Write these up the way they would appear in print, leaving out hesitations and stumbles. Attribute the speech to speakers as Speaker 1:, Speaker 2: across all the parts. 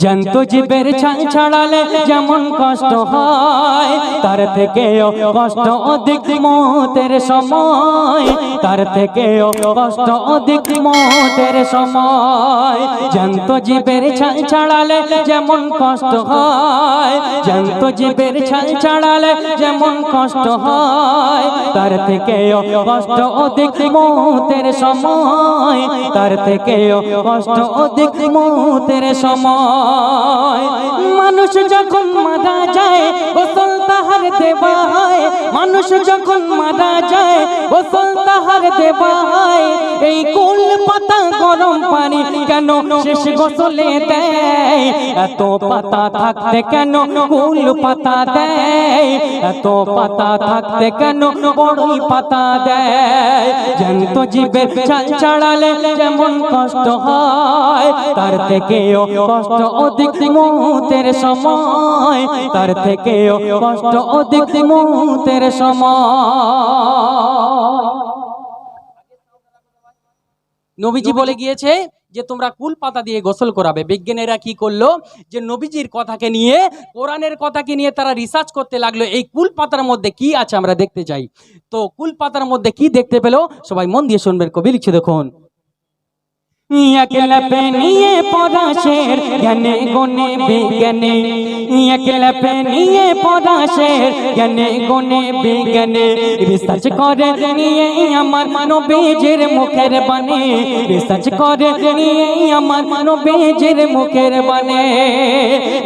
Speaker 1: জ্যান্ত জীবের ছাল ছাড়ালে যেমন কষ্ট হয়, তার থেকেও কষ্ট অধিক মৌতের সময়, তার থেকেও কষ্ট অধিক মৌতের সময়। জ্যান্ত জীবের ছাল ছাড়ালে যেমন কষ্ট হয়, জ্যান্ত জীবের ছাল ছাড়ালে যেমন কষ্ট হয়, তার থেকেও কষ্ট অধিক মৌতের সময়, তার থেকেও কষ্ট অধিক মৌতের সময়। মানুষ যখন মারা যায় গোসল তাহার দেওয়া হয়, মানুষ যখন মারা যায় গোসল তাহার দেওয়া হয়। এই কুল পাতা গরম পানি কেন শেষ গোসলে দেয়? এত পাতা থাকতে কেন কুল পাতা দেয়? এত পাতা থাকতে কেন বড়ই পাতা দেয়? জ্যান্ত জীবের ছাল ছাড়ালে যেমন কষ্ট হয়, তার থেকেও কষ্ট অধিক মৌতের সময়, তার থেকেও কষ্ট অধিক মৌতের সময়। নবীজি বলে গিয়েছে যে তোমরা কুল পাতা দিয়ে গোসল করাবে। বিজ্ঞানীরা কি করলো, যে নবীজির কথাকে নিয়ে, কোরআনের কথাকে নিয়ে তারা রিসার্চ করতে লাগলো এই কুল পাতার মধ্যে কি আছে আমরা দেখতে চাই। তো কুল পাতার মধ্যে কি দেখতে পেলো সবাই মন দিয়ে শুনবেন। কবি লিখছে দেখুন, একলা পেনিয়ে পরাশের জ্ঞানে গুণে বিজ্ঞানে, একলা পেনিয়ে পরাশের জ্ঞানে গুণে বিজ্ঞানে, রিসার্চ করে নিয়ে আমার নবীজির মুখের বাণী, রিসার্চ করে নিয়ে আমার নবীজির মুখের বাণী।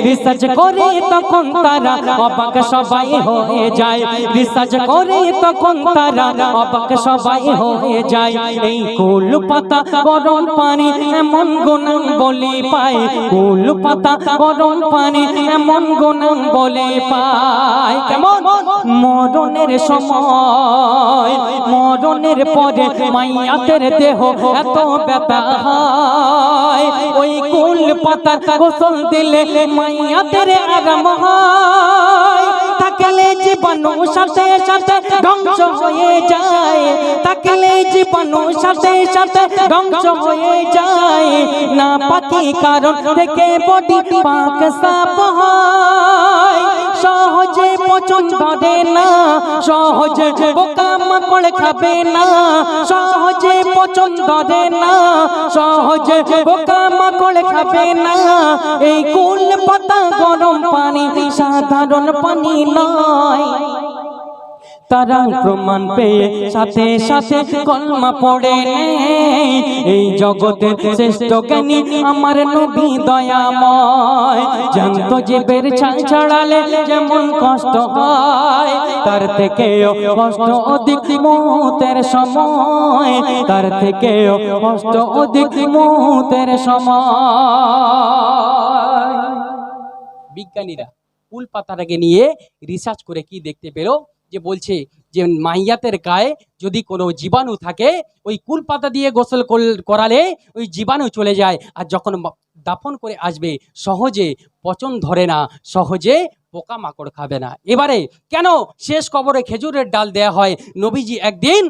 Speaker 1: রিসার্চ করে তখন তারা অবাক সবাই হয়ে যায়, রিসার্চ করে তখন তারা অবাক সবাই হয়ে যায়। এই কুল পাতা গরম পানি এমন গুনাহ বলে পায়, কুল পাতা গরম পানি এমন গুনাহ বলে পায়। কেমন? মরণের সময়, মরণের পরে মাইয়াতের দেহ এত ব্যথা হয়, ওই কুল পাতা গোসল দিলে মাইয়াতের আরাম হয়। থাকলে জীবাণু সাথে সাথে ধ্বংস হয়ে যায়, থাকলে জীবাণু সাথে সাথে ধ্বংস হয়ে যায়। না পাকি কারণ থেকে বডি পাক সাফ হয়, সহজে পচন ধরে না, সহজে পোকামাকড় খাবে না, সহজে পচন ধরে না, সহজে পোকামাকড় খাবে না। এই কুল পাতা গরম পানি সাধারণ পানি নয়। তারা প্রমাণ পেয়ে সাথে সাথে কলমা পড়ে নেয়। এই জগতের শ্রেষ্ঠ জ্ঞানী আমার নবী দয়াময়। জ্যান্ত জীবের ছাল ছাড়ালে যেমন কষ্ট হয়, তার থেকেও কষ্ট অধিক মৌতের সময়, তার থেকেও কষ্ট অধিক মৌতের সময়। বিজ্ঞানীরা কুল পাতাটাকে নিয়ে রিসার্চ করে কি দেখতে পেল, যে বলছে যে মাইয়াতের গায়ে যদি কোনো জীবাণু থাকে ওই কুল পাতা দিয়ে গোসল করালে ওই জীবাণু চলে যায়, আর যখন দাফন করে আসবে সহজে পচন ধরে না, সহজে পোকামাকড় খাবে না। এবারে কেন শেষ কবরে খেজুরের ডাল দেয়া হয়? নবীজি একদিন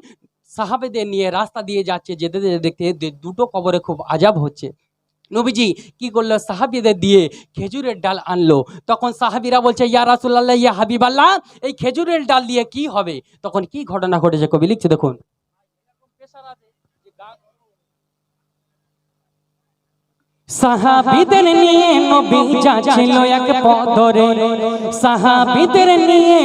Speaker 1: সাহাবেদের নিয়ে রাস্তা দিয়ে যাচ্ছে, যেতে যেতে দেখতে দুটো কবরে খুব আজাব হচ্ছে। নবীজি কি করলো, সাহাবীদের দিয়ে খেজুরের ডাল আনলো। তখন সাহাবীরা বলছে, ইয়া রাসূলুল্লাহ, ইয়া হাবিবাল্লাহ, এই খেজুরের ডাল দিয়ে কি হবে? তখন কি ঘটনা ঘটেছে কবি লিখছে দেখুন, সাহাবীদের নিয়ে নবী যাচ্ছিল এক পথ ধরে, সাহাবীদের নিয়ে